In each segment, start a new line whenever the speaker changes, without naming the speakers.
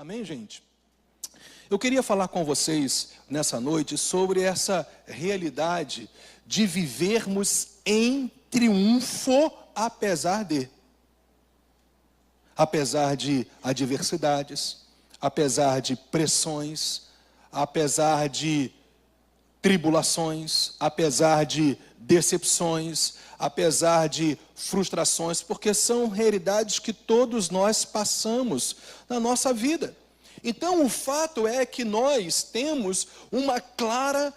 Amém, gente? Eu queria falar com vocês nessa noite sobre essa realidade de vivermos em triunfo apesar de adversidades, apesar de pressões, apesar de tribulações, apesar de decepções, apesar de frustrações, porque são realidades que todos nós passamos na nossa vida. Então, o fato é que nós temos uma clara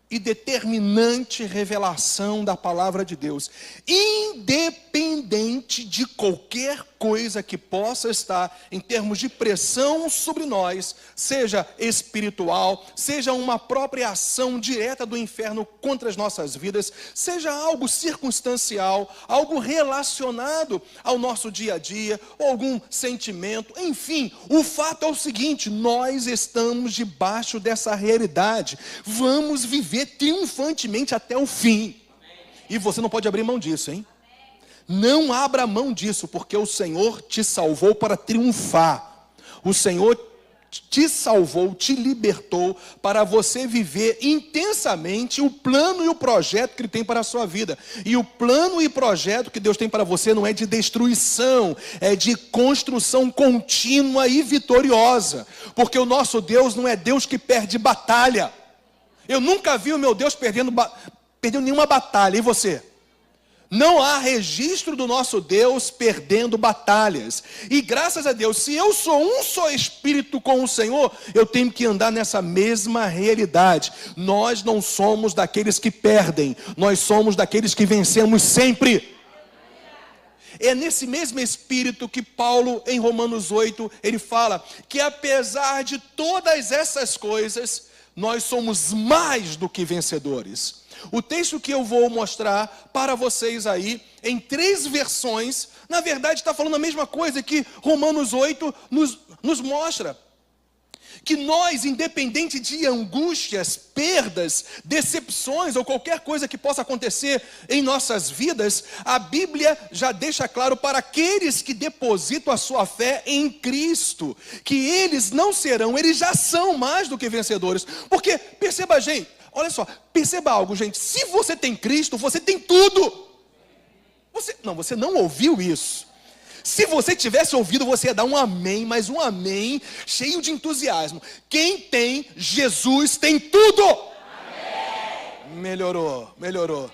e determinante revelação da palavra de Deus, independente de qualquer coisa que possa estar em termos de pressão sobre nós, seja espiritual, seja uma própria ação direta do inferno contra as nossas vidas, seja algo circunstancial, algo relacionado ao nosso dia a dia, ou algum sentimento, enfim, o fato é o seguinte: nós estamos debaixo dessa realidade, vamos viver triunfantemente até o fim. E você não pode abrir mão disso, hein? Não abra mão disso, porque o Senhor te salvou para triunfar. O Senhor te salvou, te libertou para você viver intensamente o plano e o projeto que Ele tem para a sua vida. E o plano e projeto que Deus tem para você não é de destruição, é de construção contínua e vitoriosa. Porque o nosso Deus não é Deus que perde batalha. Eu nunca vi o meu Deus perdendo nenhuma batalha. E você? Não há registro do nosso Deus perdendo batalhas. E graças a Deus, se eu sou um só espírito com o Senhor, eu tenho que andar nessa mesma realidade. Nós não somos daqueles que perdem, nós somos daqueles que vencemos sempre. É nesse mesmo espírito que Paulo, em Romanos 8, ele fala que apesar de todas essas coisas, nós somos mais do que vencedores. O texto que eu vou mostrar para vocês aí, em 3 versões, na verdade está falando a mesma coisa que Romanos 8 nos mostra. Que nós, independente de angústias, perdas, decepções ou qualquer coisa que possa acontecer em nossas vidas, a Bíblia já deixa claro para aqueles que depositam a sua fé em Cristo, que eles não serão, eles já são mais do que vencedores. Porque, perceba, gente, olha só, perceba algo, gente, se você tem Cristo, você tem tudo. Você não ouviu isso. Se você tivesse ouvido, você ia dar um amém, mas um amém cheio de entusiasmo. Quem tem Jesus tem tudo. Amém. Melhorou.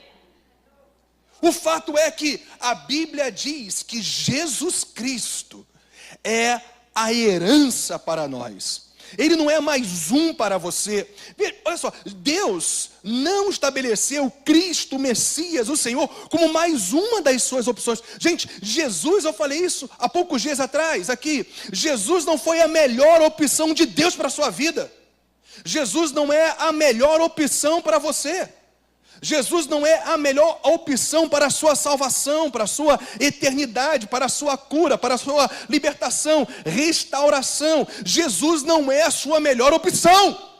O fato é que a Bíblia diz que Jesus Cristo é a herança para nós. Ele não é mais um para você. Olha só, Deus não estabeleceu Cristo, Messias, o Senhor, como mais uma das suas opções. Gente, Jesus, eu falei isso há poucos dias atrás aqui. Jesus não foi a melhor opção de Deus para a sua vida. Jesus não é a melhor opção para você. Jesus não é a melhor opção para a sua salvação, para a sua eternidade, para a sua cura, para a sua libertação, restauração. Jesus não é a sua melhor opção.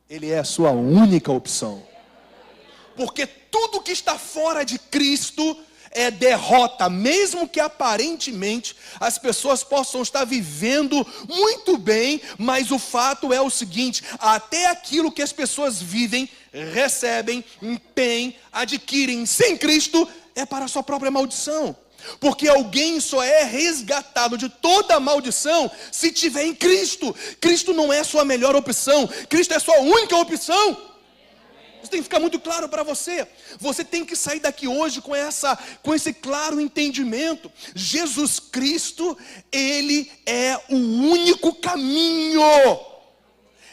Ele é a sua única opção. Porque tudo que está fora de Cristo é derrota, mesmo que aparentemente as pessoas possam estar vivendo muito bem, mas o fato é o seguinte: até aquilo que as pessoas vivem, recebem, têm, adquirem sem Cristo, é para a sua própria maldição. Porque alguém só é resgatado de toda a maldição se tiver em Cristo. Cristo não é sua melhor opção, Cristo é sua única opção. Isso tem que ficar muito claro para você. Você tem que sair daqui hoje com esse claro entendimento. Jesus Cristo, Ele é o único caminho.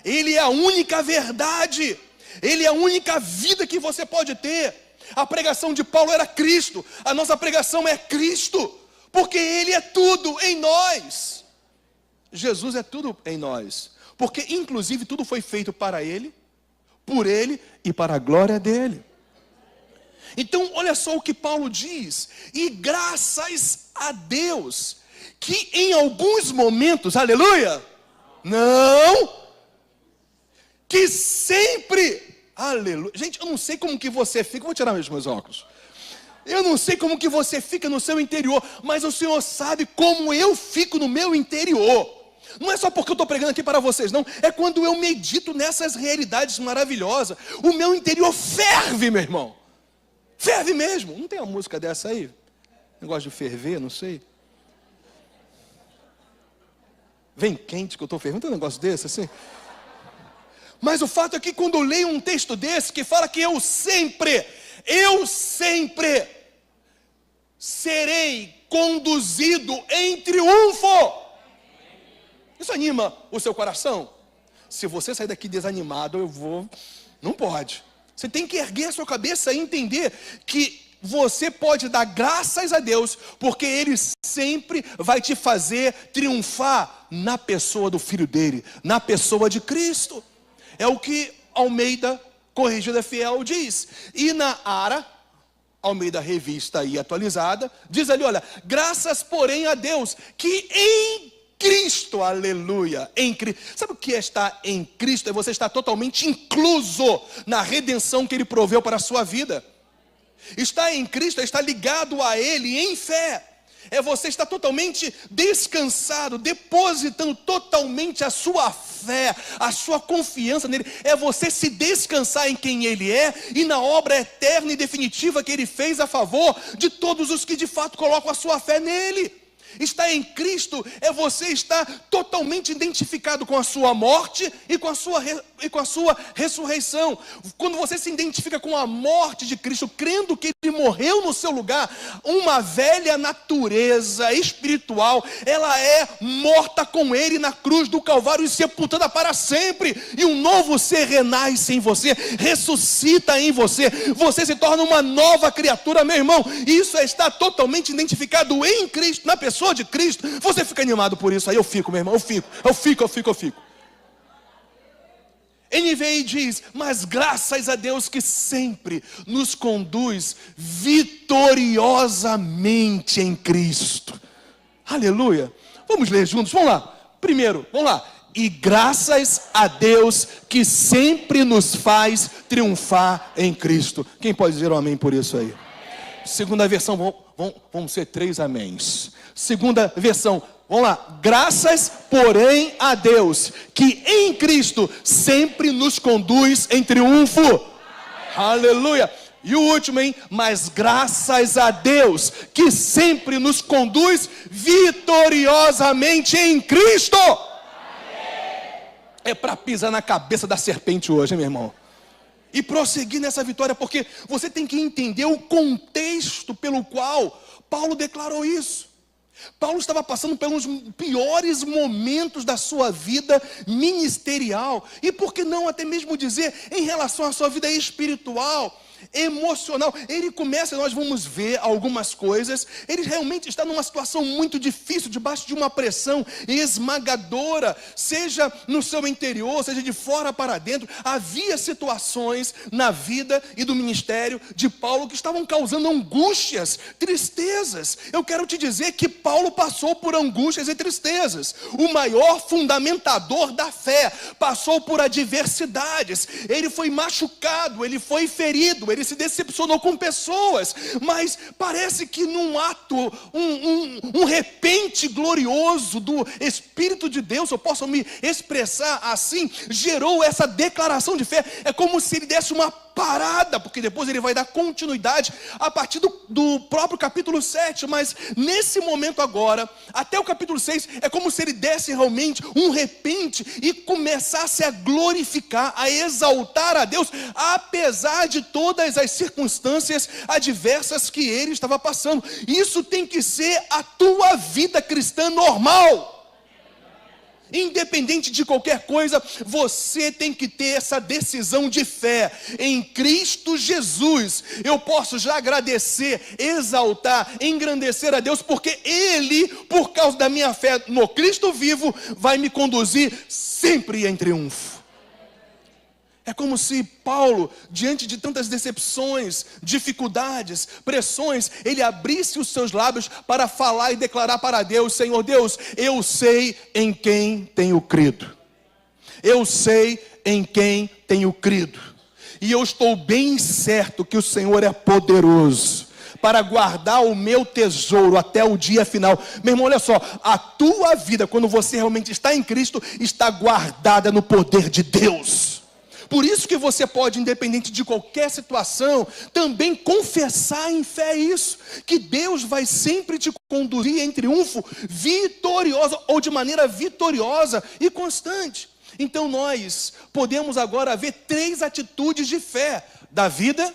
Ele é a única verdade. Ele é a única vida que você pode ter. A pregação de Paulo era Cristo. A nossa pregação é Cristo. Porque Ele é tudo em nós. Jesus é tudo em nós. Porque inclusive tudo foi feito para Ele, por Ele e para a glória dEle. Então olha só o que Paulo diz: e graças a Deus, que em alguns momentos, aleluia, não, que sempre, aleluia, gente, eu não sei como que você fica, vou tirar meus óculos, Eu não sei como que você fica no seu interior, mas o Senhor sabe como eu fico no meu interior. Não é só porque eu estou pregando aqui para vocês, não. É quando eu medito nessas realidades maravilhosas. O meu interior ferve, meu irmão. Ferve mesmo. Não tem uma música dessa aí? Negócio de ferver, não sei. Vem quente que eu estou fervendo. Tem um negócio desse assim? Mas o fato é que quando eu leio um texto desse que fala que eu sempre serei conduzido em triunfo. Isso anima o seu coração? Se você sair daqui desanimado, não pode. Você tem que erguer a sua cabeça e entender que você pode dar graças a Deus, porque Ele sempre vai te fazer triunfar na pessoa do Filho dele, na pessoa de Cristo. É o que Almeida Corrigida Fiel diz. E na ARA, Almeida Revista e Atualizada, diz ali, olha, graças porém a Deus, que em Cristo, aleluia, em Cristo. Sabe o que é estar em Cristo? É você estar totalmente incluso na redenção que Ele proveu para a sua vida. Estar em Cristo é estar ligado a Ele em fé. É você estar totalmente descansado, depositando totalmente a sua fé, a sua confiança nele. É você se descansar em quem Ele é e na obra eterna e definitiva que Ele fez a favor de todos os que de fato colocam a sua fé nele. Estar em Cristo é você estar totalmente identificado com a sua morte e com a sua ressurreição. Quando você se identifica com a morte de Cristo, crendo que Ele morreu no seu lugar, uma velha natureza espiritual, ela é morta com Ele na cruz do Calvário e sepultada para sempre. E um novo ser renasce em você, ressuscita em você. Você se torna uma nova criatura, meu irmão. Isso é estar totalmente identificado em Cristo, na pessoa de Cristo. Você fica animado por isso? Aí eu fico, meu irmão, eu fico. NVI diz, mas graças a Deus que sempre nos conduz vitoriosamente em Cristo. Aleluia. Vamos ler juntos, vamos lá. Primeiro, vamos lá. E graças a Deus que sempre nos faz triunfar em Cristo. Quem pode dizer um amém por isso aí? Segunda versão, vão ser 3 améns. Segunda versão, vamos lá. Graças, porém, a Deus, que em Cristo sempre nos conduz em triunfo. Amém. Aleluia. E o último, hein? Mas graças a Deus, que sempre nos conduz vitoriosamente em Cristo. Amém. É para pisar na cabeça da serpente hoje, hein, meu irmão? E prosseguir nessa vitória, porque você tem que entender o contexto pelo qual Paulo declarou isso. Paulo estava passando pelos piores momentos da sua vida ministerial, e por que não até mesmo dizer em relação à sua vida espiritual, emocional. Ele começa, nós vamos ver algumas coisas, ele realmente está numa situação muito difícil, debaixo de uma pressão esmagadora, seja no seu interior, seja de fora para dentro. Havia situações na vida e do ministério de Paulo que estavam causando angústias, tristezas. Eu quero te dizer que Paulo passou por angústias e tristezas. O maior fundamentador da fé passou por adversidades. Ele foi machucado, ele foi ferido, ele se decepcionou com pessoas, mas parece que num ato, um repente glorioso do Espírito de Deus, eu posso me expressar assim, gerou essa declaração de fé. É como se ele desse uma parada, porque depois ele vai dar continuidade a partir do próprio capítulo 7, mas nesse momento agora, até o capítulo 6, é como se ele desse realmente um repente e começasse a glorificar, a exaltar a Deus, apesar de todas as circunstâncias adversas que ele estava passando. Isso tem que ser a tua vida cristã normal. Independente de qualquer coisa, você tem que ter essa decisão de fé em Cristo Jesus. Eu posso já agradecer, exaltar, engrandecer a Deus, porque Ele, por causa da minha fé no Cristo vivo, vai me conduzir sempre em triunfo. É como se Paulo, diante de tantas decepções, dificuldades, pressões, ele abrisse os seus lábios para falar e declarar para Deus: Senhor Deus, eu sei em quem tenho crido. Eu sei em quem tenho crido. E eu estou bem certo que o Senhor é poderoso para guardar o meu tesouro até o dia final. Meu irmão, olha só, a tua vida, quando você realmente está em Cristo, está guardada no poder de Deus. Por isso que você pode, independente de qualquer situação, também confessar em fé isso, que Deus vai sempre te conduzir em triunfo vitorioso, ou de maneira vitoriosa e constante. Então nós podemos agora ver 3 atitudes de fé da vida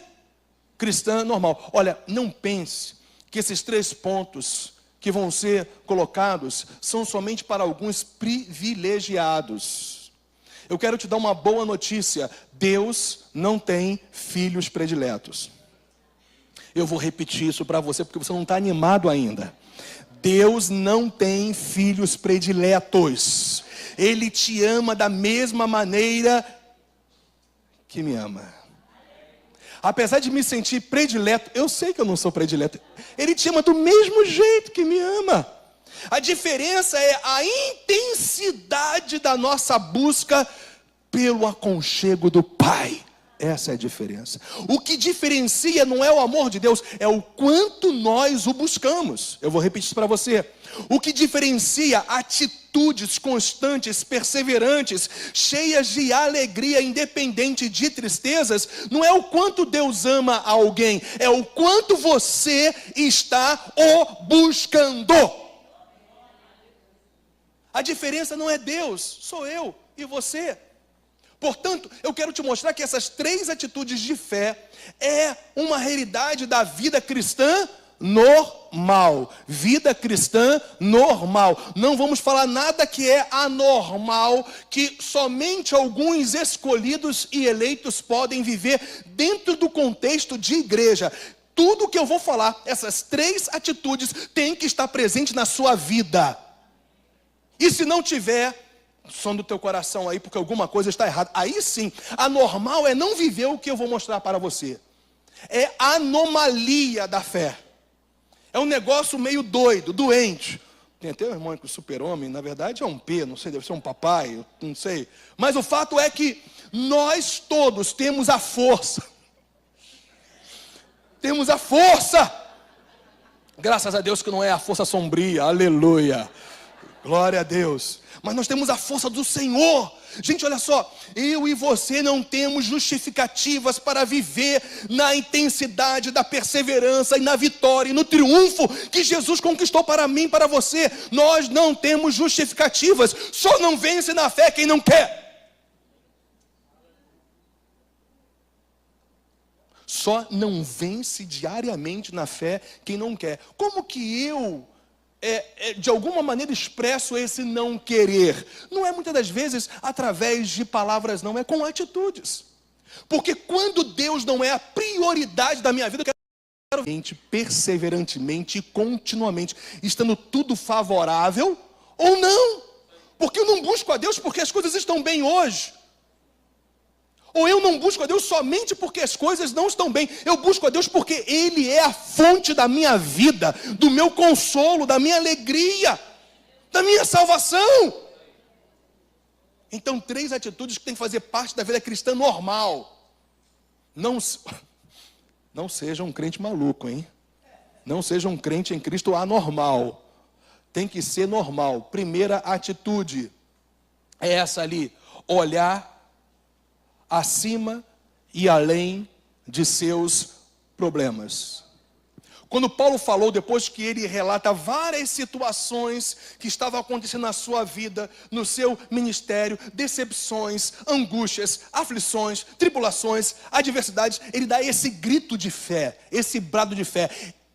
cristã normal. Olha, não pense que esses 3 pontos que vão ser colocados são somente para alguns privilegiados. Eu quero te dar uma boa notícia: Deus não tem filhos prediletos. Eu vou repetir isso para você porque você não está animado ainda. Deus não tem filhos prediletos. Ele te ama da mesma maneira que me ama. Apesar de me sentir predileto, eu sei que eu não sou predileto. Ele te ama do mesmo jeito que me ama. A diferença é a intensidade da nossa busca pelo aconchego do Pai. Essa é a diferença. O que diferencia não é o amor de Deus, é o quanto nós o buscamos. Eu vou repetir isso para você. O que diferencia atitudes constantes, perseverantes, cheias de alegria, independente de tristezas, não é o quanto Deus ama alguém, é o quanto você está o buscando. A diferença não é Deus, sou eu e você. Portanto, eu quero te mostrar que essas 3 atitudes de fé é uma realidade da vida cristã normal. Vida cristã normal. Não vamos falar nada que é anormal, que somente alguns escolhidos e eleitos podem viver dentro do contexto de igreja. Tudo que eu vou falar, essas 3 atitudes, tem que estar presente na sua vida. E se não tiver, som do teu coração aí, porque alguma coisa está errada. Aí sim, anormal é não viver o que eu vou mostrar para você. É anomalia da fé. É um negócio meio doido, doente. Tem até um irmão que o super-homem, na verdade é um P, não sei, deve ser um papai, não sei. Mas o fato é que nós todos temos a força. Temos a força. Graças a Deus que não é a força sombria, aleluia. Glória a Deus. Mas nós temos a força do Senhor. Gente, olha só. Eu e você não temos justificativas para viver na intensidade da perseverança e na vitória e no triunfo que Jesus conquistou para mim e para você. Nós não temos justificativas. Só não vence na fé quem não quer. Só não vence diariamente na fé quem não quer. Como que eu de alguma maneira expresso esse não querer? Não é muitas das vezes através de palavras, não, é com atitudes. Porque quando Deus não é a prioridade da minha vida, eu quero perseverantemente e continuamente, estando tudo favorável ou não. Porque eu não busco a Deus porque as coisas estão bem hoje. Ou eu não busco a Deus somente porque as coisas não estão bem. Eu busco a Deus porque Ele é a fonte da minha vida, do meu consolo, da minha alegria, da minha salvação. Então, 3 atitudes que tem que fazer parte da vida cristã normal. Não seja um crente maluco, hein? Não seja um crente em Cristo anormal. Tem que ser normal. Primeira atitude é essa ali: olhar acima e além de seus problemas. Quando Paulo falou, depois que ele relata várias situações que estavam acontecendo na sua vida, no seu ministério, decepções, angústias, aflições, tribulações, adversidades, ele dá esse grito de fé, esse brado de fé: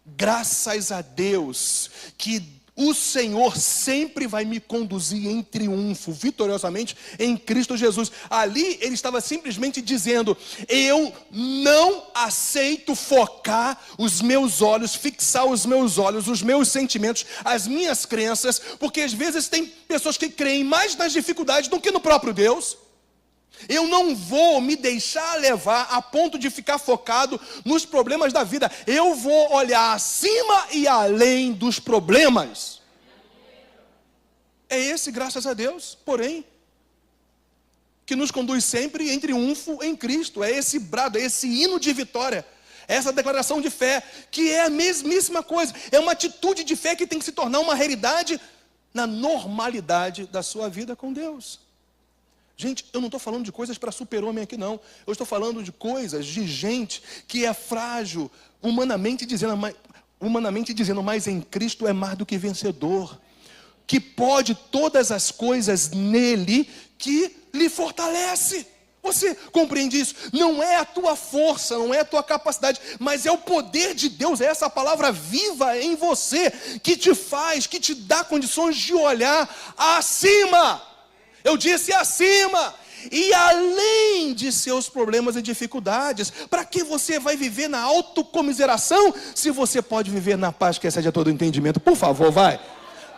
graças a Deus que o Senhor sempre vai me conduzir em triunfo, vitoriosamente, em Cristo Jesus. Ali ele estava simplesmente dizendo: eu não aceito focar os meus olhos, fixar os meus olhos, os meus sentimentos, as minhas crenças, porque às vezes tem pessoas que creem mais nas dificuldades do que no próprio Deus. Eu não vou me deixar levar a ponto de ficar focado nos problemas da vida. Eu vou olhar acima e além dos problemas. É esse, graças a Deus, porém, que nos conduz sempre em triunfo em Cristo. É esse brado, é esse hino de vitória. Essa declaração de fé, que é a mesmíssima coisa, é uma atitude de fé que tem que se tornar uma realidade na normalidade da sua vida com Deus. Gente, eu não estou falando de coisas para super-homem aqui não, eu estou falando de coisas, de gente que é frágil, humanamente dizendo, mas em Cristo é mais do que vencedor, que pode todas as coisas nele que lhe fortalece. Você compreende isso? Não é a tua força, não é a tua capacidade, mas é o poder de Deus, é essa palavra viva em você, que te faz, que te dá condições de olhar acima. Eu disse acima, e além de seus problemas e dificuldades. Para que você vai viver na autocomiseração, se você pode viver na paz que excede a todo entendimento? Por favor, vai.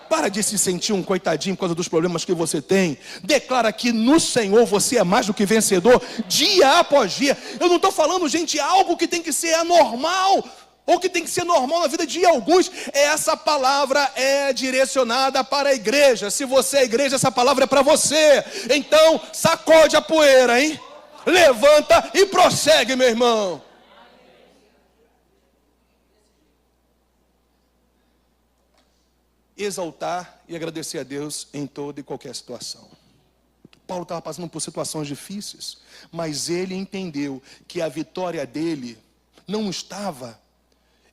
Para de se sentir um coitadinho por causa dos problemas que você tem. Declara que no Senhor você é mais do que vencedor, dia após dia. Eu não estou falando, gente, algo que tem que ser anormal, ou que tem que ser normal na vida de alguns. Essa palavra é direcionada para a igreja. Se você é igreja, essa palavra é para você. Então, sacode a poeira, hein? Levanta e prossegue, meu irmão. Exaltar e agradecer a Deus em toda e qualquer situação. Paulo estava passando por situações difíceis, mas ele entendeu que a vitória dele não estava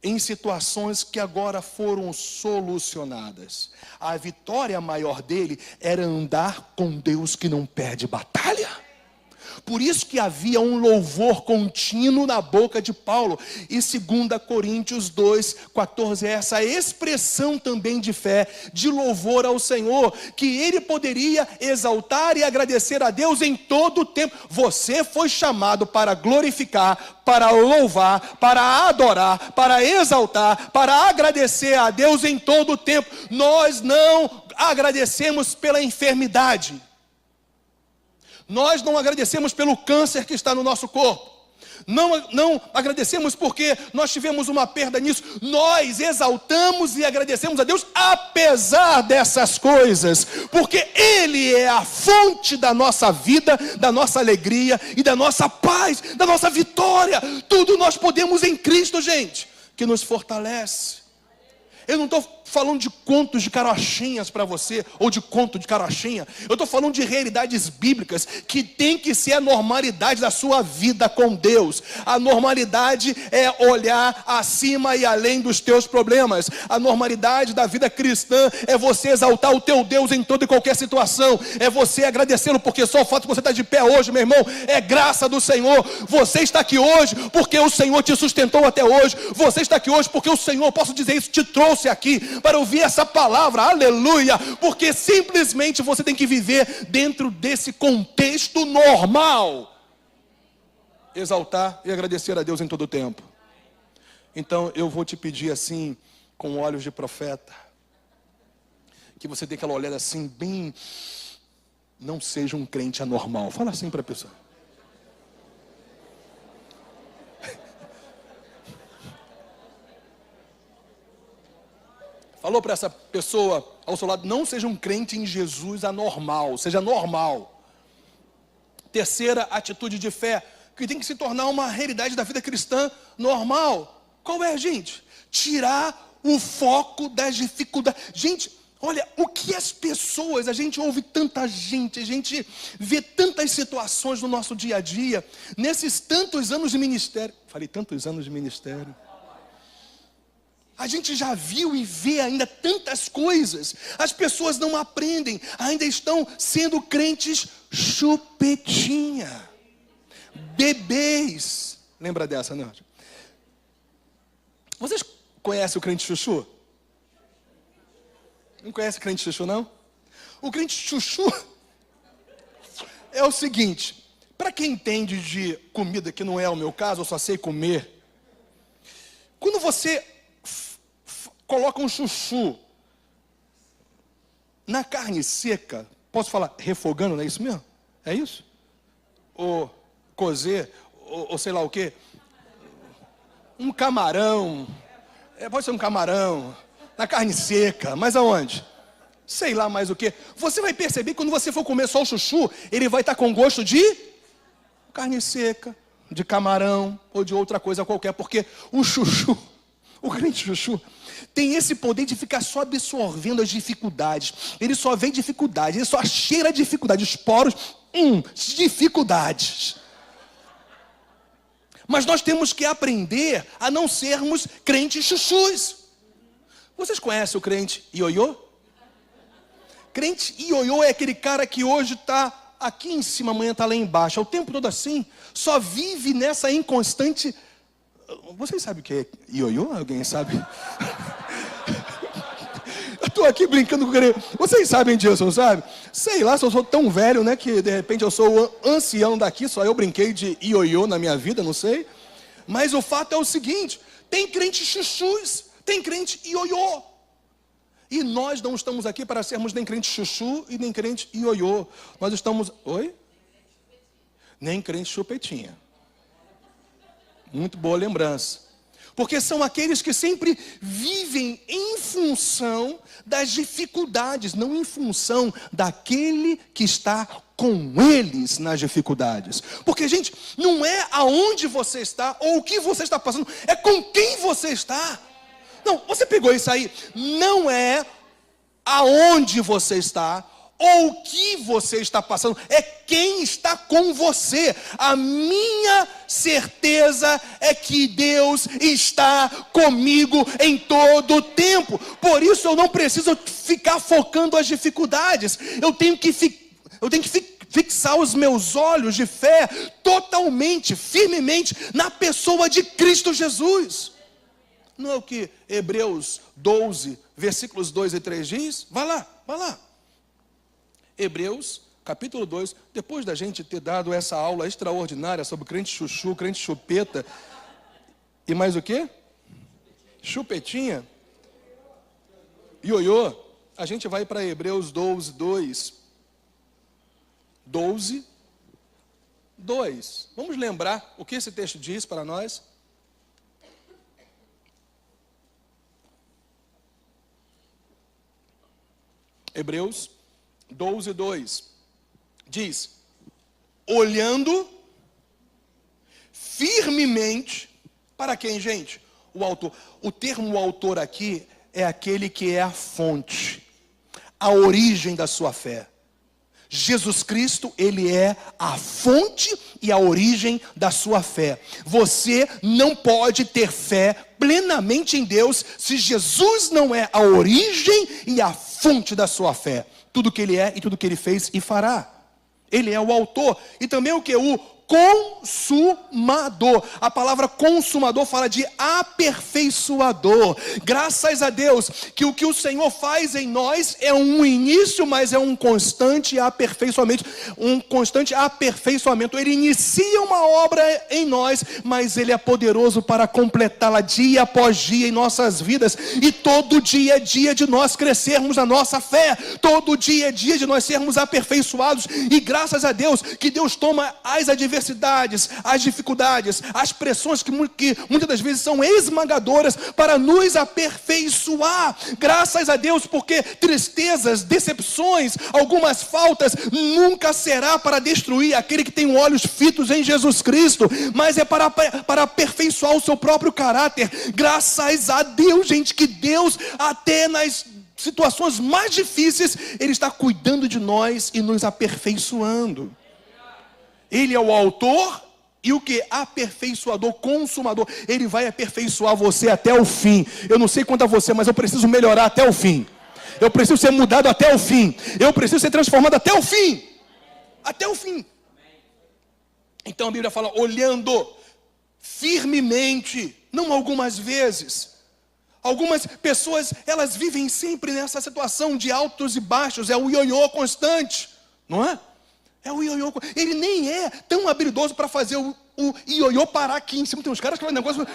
em situações que agora foram solucionadas. A vitória maior dele era andar com Deus que não perde batalha. Por isso que havia um louvor contínuo na boca de Paulo. E 2 Coríntios 2:14 é essa expressão também de fé, de louvor ao Senhor, que ele poderia exaltar e agradecer a Deus em todo o tempo. Você foi chamado para glorificar, para louvar, para adorar, para exaltar, para agradecer a Deus em todo o tempo. Nós não agradecemos pela enfermidade. Nós não agradecemos pelo câncer que está no nosso corpo. Não agradecemos porque nós tivemos uma perda nisso. Nós exaltamos e agradecemos a Deus apesar dessas coisas, porque Ele é a fonte da nossa vida, da nossa alegria e da nossa paz, da nossa vitória. Tudo nós podemos em Cristo, gente, que nos fortalece. Eu não estou falando de contos de carochinhas para você, ou de conto de carochinha. Eu estou falando de realidades bíblicas que tem que ser a normalidade da sua vida com Deus. A normalidade é olhar acima e além dos teus problemas. A normalidade da vida cristã é você exaltar o teu Deus em toda e qualquer situação. É você agradecê-lo, porque só o fato de você estar de pé hoje, meu irmão, é graça do Senhor. Você está aqui hoje porque o Senhor te sustentou até hoje. Você está aqui hoje porque o Senhor, posso dizer isso, te trouxe aqui para ouvir essa palavra, aleluia, porque simplesmente você tem que viver dentro desse contexto normal, exaltar e agradecer a Deus em todo o tempo. Então eu vou te pedir assim, com olhos de profeta, que você dê aquela olhada assim, bem, não seja um crente anormal. Fala assim para a pessoa. Falou para essa pessoa ao seu lado, não seja um crente em Jesus anormal, seja normal. Terceira atitude de fé, que tem que se tornar uma realidade da vida cristã normal. Qual é, gente? Tirar o foco das dificuldades. Gente, olha, o que as pessoas, a gente ouve tanta gente, a gente vê tantas situações no nosso dia a dia, nesses tantos anos de ministério. Falei tantos anos de ministério. A gente já viu e vê ainda tantas coisas. As pessoas não aprendem, ainda estão sendo crentes chupetinha, bebês. Lembra dessa, não? Vocês conhecem o crente chuchu? Não conhece o crente chuchu, não? O crente chuchu é o seguinte, para quem entende de comida, que não é o meu caso, eu só sei comer. Quando você coloca um chuchu na carne seca, posso falar refogando, não é isso mesmo? É isso? Ou cozer, ou sei lá o quê. Um camarão, pode ser um camarão, na carne seca, mas aonde? Sei lá mais o quê. Você vai perceber que quando você for comer só o chuchu, ele vai estar com gosto de carne seca, de camarão ou de outra coisa qualquer, porque o chuchu, o crente chuchu, tem esse poder de ficar só absorvendo as dificuldades. Ele só vê dificuldades, ele só cheira dificuldade, os poros, dificuldades. Mas nós temos que aprender a não sermos crentes chuchus. Vocês conhecem o crente ioiô? Crente ioiô é aquele cara que hoje está aqui em cima, amanhã está lá embaixo. É o tempo todo assim, só vive nessa inconstante... Vocês sabem o que é ioiô? Alguém sabe? Eu estou aqui brincando com o cara. Vocês sabem disso, não sabe? Sei lá, se eu sou tão velho, né, que de repente eu sou o ancião daqui, só eu brinquei de ioiô na minha vida, não sei. Mas o fato é o seguinte, tem crente chuchus, tem crente ioiô. E nós não estamos aqui para sermos nem crente chuchu e nem crente ioiô. Nós estamos... Oi? Nem crente chupetinha. Muito boa lembrança. Porque são aqueles que sempre vivem em função das dificuldades, não em função daquele que está com eles nas dificuldades. Porque, gente, não é aonde você está ou o que você está passando, é com quem você está. Não, você pegou isso aí? Não é aonde você está ou o que você está passando, é quem está com você. A minha certeza é que Deus está comigo em todo o tempo. Por isso eu não preciso ficar focando as dificuldades. Eu tenho que fixar os meus olhos de fé totalmente, firmemente na pessoa de Cristo Jesus. Não é o que Hebreus 12, versículos 2 e 3 diz? Vai lá, vai lá. Hebreus, capítulo 2, depois da gente ter dado essa aula extraordinária sobre crente chuchu, crente chupeta, e mais o quê? Chupetinha, ioiô, a gente vai para Hebreus 12, 2. 12, 2. Vamos lembrar o que esse texto diz para nós? Hebreus 12, 2, diz, olhando firmemente, para quem, gente? O autor. O termo autor aqui é aquele que é a fonte, a origem da sua fé. Jesus Cristo, Ele é a fonte e a origem da sua fé. Você não pode ter fé plenamente em Deus se Jesus não é a origem e a fonte da sua fé. Tudo que Ele é e tudo que Ele fez e fará. Ele é o autor e também o que? O consumador. A palavra consumador fala de aperfeiçoador. Graças a Deus que o Senhor faz em nós é um início, mas é um constante aperfeiçoamento. Um constante aperfeiçoamento. Ele inicia uma obra em nós, mas Ele é poderoso para completá-la dia após dia em nossas vidas. E todo dia é dia de nós crescermos na nossa fé. Todo dia é dia de nós sermos aperfeiçoados. E graças a Deus que Deus toma as adversidades, as dificuldades, as pressões que muitas das vezes são esmagadoras para nos aperfeiçoar. Graças a Deus, porque tristezas, decepções, algumas faltas nunca será para destruir aquele que tem olhos fitos em Jesus Cristo, mas é para aperfeiçoar o seu próprio caráter. Graças a Deus, gente, que Deus até nas situações mais difíceis Ele está cuidando de nós e nos aperfeiçoando. Ele é o autor e o que? Aperfeiçoador, consumador. Ele vai aperfeiçoar você até o fim. Eu não sei quanto a você, mas eu preciso melhorar até o fim. Eu preciso ser mudado até o fim. Eu preciso ser transformado até o fim. Até o fim. Então a Bíblia fala, olhando firmemente, não algumas vezes. Algumas pessoas, elas vivem sempre nessa situação de altos e baixos. É o ioiô constante, não é? É o ioiô. Ele nem é tão habilidoso para fazer o ioiô parar aqui em cima. Tem uns caras que fazem negócio...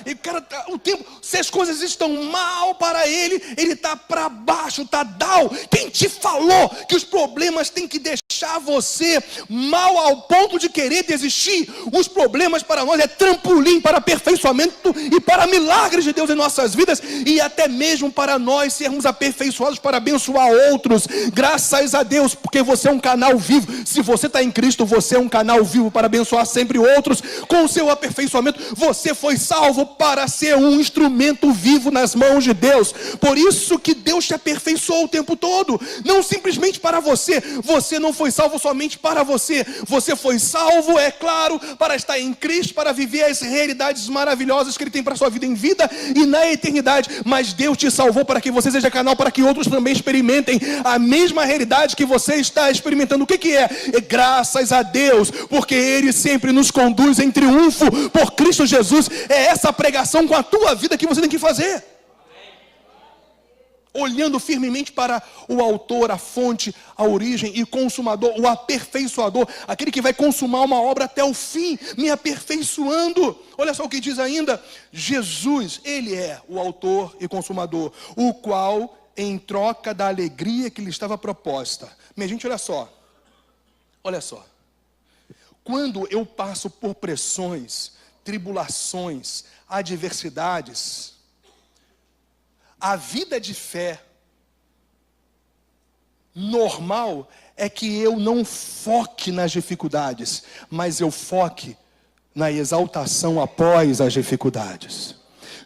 E cara, o tempo, se as coisas estão mal para ele está para baixo, está down. Quem te falou que os problemas têm que deixar achar você mal ao ponto de querer desistir. Os problemas para nós é trampolim para aperfeiçoamento e para milagres de Deus em nossas vidas, e até mesmo para nós sermos aperfeiçoados para abençoar outros. Graças a Deus, porque você é um canal vivo. Se você está em Cristo, você é um canal vivo para abençoar sempre outros. Com o seu aperfeiçoamento, você foi salvo para ser um instrumento vivo nas mãos de Deus. Por isso que Deus te aperfeiçoou o tempo todo, não simplesmente para você. Você não foi salvo somente para você. Você foi salvo, é claro, para estar em Cristo, para viver as realidades maravilhosas que Ele tem para a sua vida em vida e na eternidade. Mas Deus te salvou para que você seja canal, para que outros também experimentem a mesma realidade que você está experimentando. O que é? É graças a Deus, porque Ele sempre nos conduz em triunfo por Cristo Jesus. É essa pregação com a tua vida que você tem que fazer, olhando firmemente para o autor, a fonte, a origem e consumador, o aperfeiçoador, aquele que vai consumar uma obra até o fim, me aperfeiçoando. Olha só o que diz ainda: Jesus, Ele é o autor e consumador, o qual, em troca da alegria que lhe estava proposta. Minha gente, olha só, quando eu passo por pressões, tribulações, adversidades, a vida de fé normal é que eu não foque nas dificuldades, mas eu foque na exaltação após as dificuldades.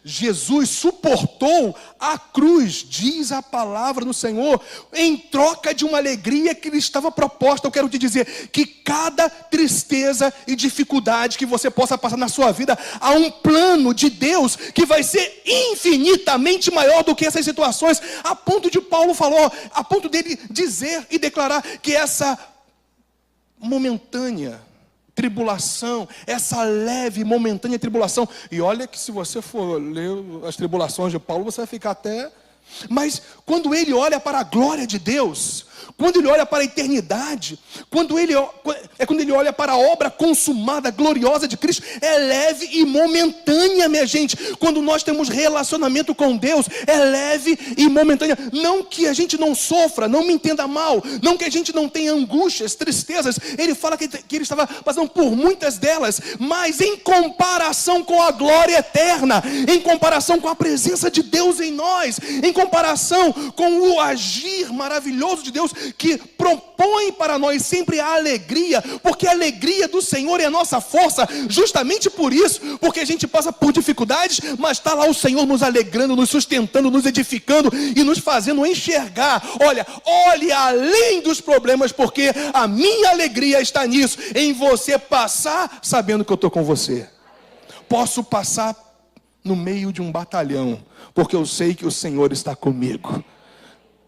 Jesus suportou a cruz, diz a palavra do Senhor, em troca de uma alegria que lhe estava proposta. Eu quero te dizer que cada tristeza e dificuldade que você possa passar na sua vida, há um plano de Deus que vai ser infinitamente maior do que essas situações, a ponto de Paulo falou, a ponto dele dizer e declarar que essa momentânea tribulação, essa leve, momentânea tribulação, e olha que se você for ler as tribulações de Paulo, você vai ficar até... Mas quando ele olha para a glória de Deus, quando ele olha para a eternidade, quando ele olha para a obra consumada, gloriosa de Cristo, é leve e momentânea, minha gente. Quando nós temos relacionamento com Deus, é leve e momentânea. Não que a gente não sofra, não me entenda mal, não que a gente não tenha angústias, tristezas. Ele fala que ele estava passando por muitas delas, mas em comparação com a glória eterna, em comparação com a presença de Deus em nós, em comparação com o agir maravilhoso de Deus, que propõe para nós sempre a alegria, porque a alegria do Senhor é a nossa força, justamente por isso, porque a gente passa por dificuldades, mas está lá o Senhor nos alegrando, nos sustentando, nos edificando e nos fazendo enxergar. Olhe além dos problemas, porque a minha alegria está nisso, em você passar sabendo que eu estou com você. Posso passar no meio de um batalhão, porque eu sei que o Senhor está comigo.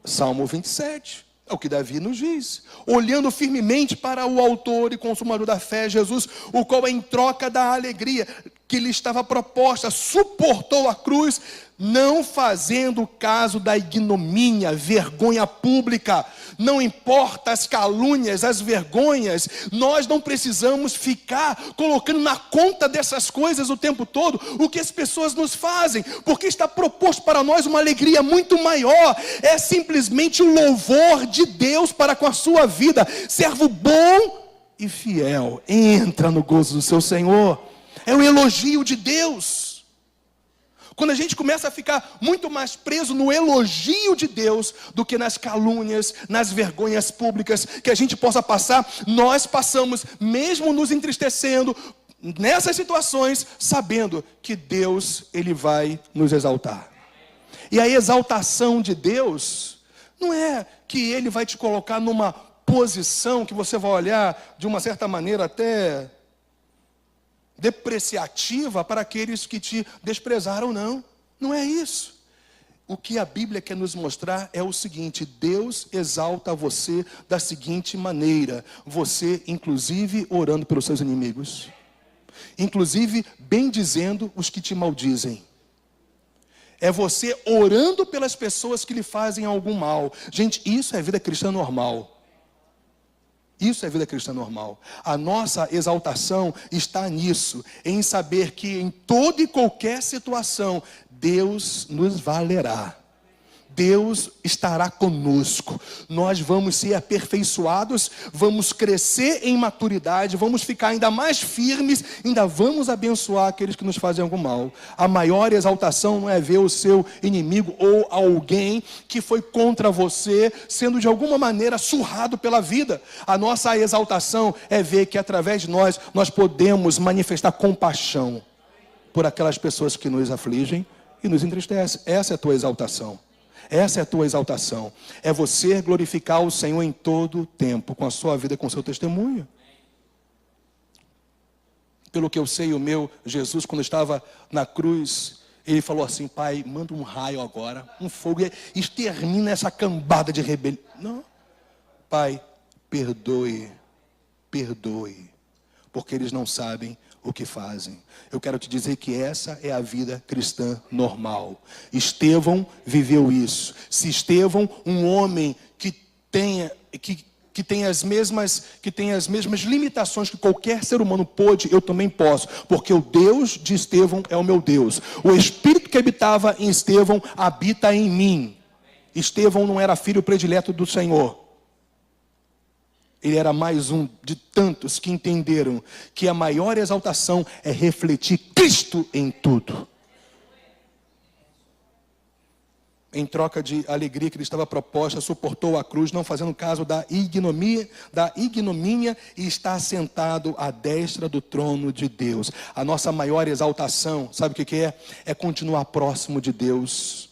Salmo 27, é o que Davi nos diz. Olhando firmemente para o autor e consumador da fé, Jesus, o qual em troca da alegria que lhe estava proposta, suportou a cruz, não fazendo caso da ignomínia, vergonha pública. Não importa as calúnias, as vergonhas, nós não precisamos ficar colocando na conta dessas coisas o tempo todo o que as pessoas nos fazem, porque está proposto para nós uma alegria muito maior. É simplesmente o louvor de Deus para com a sua vida. Servo bom e fiel, entra no gozo do seu Senhor. É o elogio de Deus. Quando a gente começa a ficar muito mais preso no elogio de Deus do que nas calúnias, nas vergonhas públicas que a gente possa passar, nós passamos, mesmo nos entristecendo, nessas situações, sabendo que Deus, Ele vai nos exaltar. E a exaltação de Deus não é que Ele vai te colocar numa posição que você vai olhar de uma certa maneira até depreciativa para aqueles que te desprezaram, não. Não é isso. O que a Bíblia quer nos mostrar é o seguinte: Deus exalta você da seguinte maneira, você inclusive orando pelos seus inimigos, inclusive bendizendo os que te maldizem. É você orando pelas pessoas que lhe fazem algum mal. Gente, isso é vida cristã normal. Isso é vida cristã normal. A nossa exaltação está nisso, em saber que em toda e qualquer situação, Deus nos valerá. Deus estará conosco. Nós vamos ser aperfeiçoados, vamos crescer em maturidade, vamos ficar ainda mais firmes, ainda vamos abençoar aqueles que nos fazem algum mal. A maior exaltação não é ver o seu inimigo ou alguém que foi contra você sendo de alguma maneira surrado pela vida. A nossa exaltação é ver que através de nós podemos manifestar compaixão por aquelas pessoas que nos afligem e nos entristecem. Essa é a tua exaltação. Essa é a tua exaltação. É você glorificar o Senhor em todo o tempo, com a sua vida, com o seu testemunho. Pelo que eu sei, o meu Jesus, quando estava na cruz, ele falou assim: Pai, manda um raio agora, um fogo, e extermina essa cambada de rebelião. Não. Pai, perdoe, porque eles não sabem o que fazem. Eu quero te dizer que essa é a vida cristã normal. Estevão viveu isso. Se Estevão, um homem que tem as mesmas limitações que qualquer ser humano pôde, eu também posso, porque o Deus de Estevão é o meu Deus. O Espírito que habitava em Estevão habita em mim. Estevão não era filho predileto do Senhor. Ele era mais um de tantos que entenderam que a maior exaltação é refletir Cristo em tudo. Em troca de alegria que lhe estava proposta, suportou a cruz, não fazendo caso da ignomínia, e está sentado à destra do trono de Deus. A nossa maior exaltação, sabe o que é? É continuar próximo de Deus,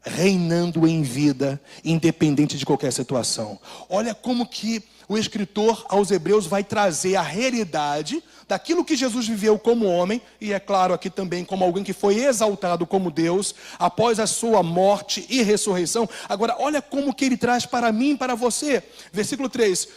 reinando em vida, independente de qualquer situação. Olha como que o escritor aos Hebreus vai trazer a realidade daquilo que Jesus viveu como homem, e é claro aqui também como alguém que foi exaltado como Deus, após a sua morte e ressurreição. Agora olha como que ele traz para mim e para você. Versículo 3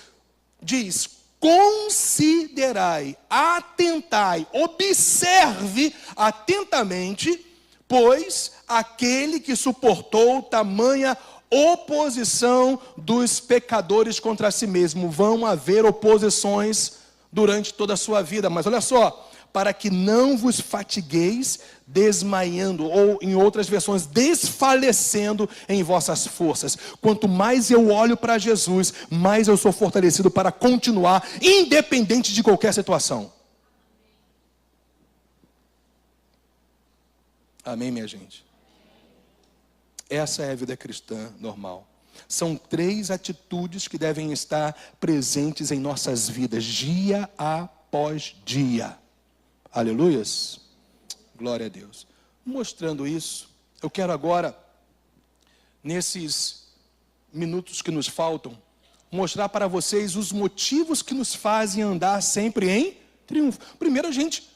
diz: considerai, atentai, observe atentamente, pois aquele que suportou tamanha oposição dos pecadores contra si mesmo. Vão haver oposições durante toda a sua vida, mas olha só: para que não vos fatigueis desmaiando, ou em outras versões, desfalecendo em vossas forças. Quanto mais eu olho para Jesus, mais eu sou fortalecido para continuar, independente de qualquer situação. Amém, minha gente? Essa é a vida cristã normal. São 3 atitudes que devem estar presentes em nossas vidas, dia após dia. Aleluias? Glória a Deus. Mostrando isso, eu quero agora, nesses minutos que nos faltam, mostrar para vocês os motivos que nos fazem andar sempre em triunfo. Primeiro, a gente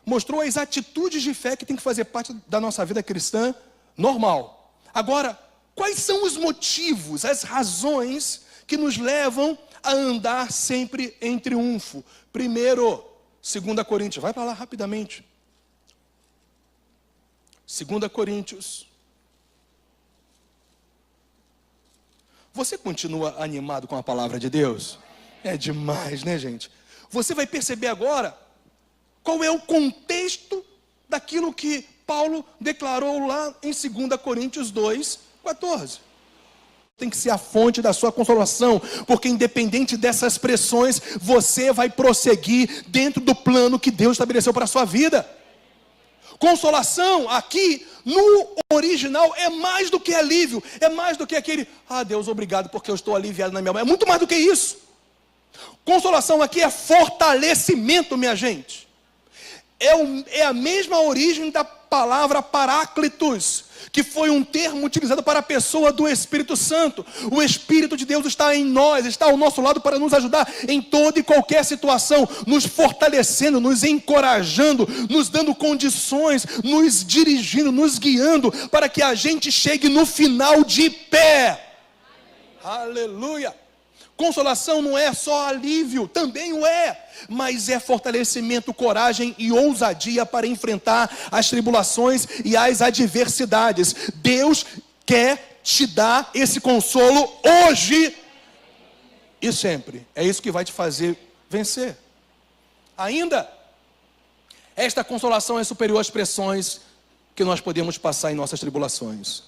mostrou as atitudes de fé que tem que fazer parte da nossa vida cristã normal. Agora, quais são os motivos, as razões que nos levam a andar sempre em triunfo? Primeiro, 2 Coríntios, vai para lá rapidamente. 2 Coríntios. Você continua animado com a palavra de Deus? É demais, né, gente? Você vai perceber agora qual é o contexto daquilo que Paulo declarou lá em 2 Coríntios 2:14. Tem que ser a fonte da sua consolação, porque independente dessas pressões, você vai prosseguir dentro do plano que Deus estabeleceu para a sua vida. Consolação aqui no original é mais do que alívio, é mais do que aquele: ah, Deus, obrigado porque eu estou aliviado na minha alma. É muito mais do que isso. Consolação aqui é fortalecimento, minha gente. É a mesma origem da palavra paráclitos, que foi um termo utilizado para a pessoa do Espírito Santo. O Espírito de Deus está em nós, está ao nosso lado para nos ajudar em toda e qualquer situação, nos fortalecendo, nos encorajando, nos dando condições, nos dirigindo, nos guiando, para que a gente chegue no final de pé. Aleluia! Consolação não é só alívio, também o é, mas é fortalecimento, coragem e ousadia para enfrentar as tribulações e as adversidades. Deus quer te dar esse consolo hoje e sempre. É isso que vai te fazer vencer. Ainda, esta consolação é superior às pressões que nós podemos passar em nossas tribulações.